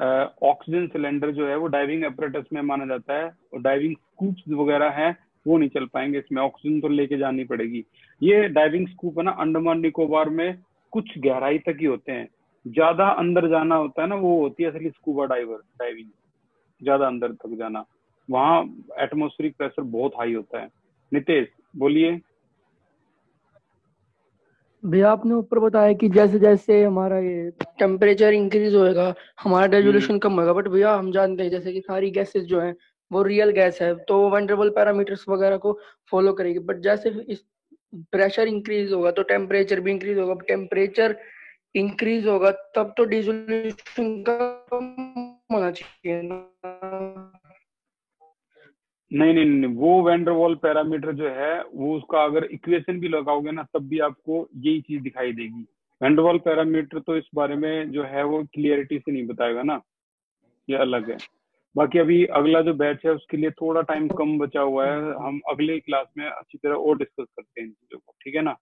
ऑक्सीजन सिलेंडर जो है वो डाइविंग एपरेटस में माना जाता है, और डाइविंग स्कूप्स वगैरह हैं वो नहीं चल पाएंगे, इसमें ऑक्सीजन तो लेके जानी पड़ेगी। ये डाइविंग स्कूप है ना, अंडमान निकोबार में कुछ गहराई तक ही होते हैं, ज्यादा अंदर जाना होता है ना, वो होती है असली स्कूबा डाइविंग, ज्यादा अंदर तक जाना, वहाँ एटमॉस्फेरिक प्रेशर बहुत हाई होता है। नितेश बोलिए। भैया आपने ऊपर बताया कि जैसे जैसे हमारा ये टेम्परेचर इंक्रीज होएगा हमारा रेजोल्यूशन कम होगा, बट भैया हम जानते हैं जैसे कि सारी गैसेस जो हैं वो रियल गैस है तो वंडरबल पैरामीटर्स वगैरह को फॉलो करेगी, बट जैसे इस प्रेशर इंक्रीज होगा तो टेम्परेचर भी इंक्रीज होगा, टेम्परेचर इंक्रीज होगा तब तो रेजोल्यूशन कम होना चाहिए ना। नहीं नहीं नहीं, वो वैंडरवाल पैरामीटर जो है वो, उसका अगर इक्वेशन भी लगाओगे ना तब भी आपको यही चीज दिखाई देगी। वैंडरवाल पैरामीटर तो इस बारे में जो है वो क्लियरिटी से नहीं बताएगा ना, ये अलग है। बाकी अभी अगला जो बैच है उसके लिए थोड़ा टाइम कम बचा हुआ है, हम अगले क्लास में अच्छी तरह और डिस्कस करते हैं इन चीजों को, ठीक है ना।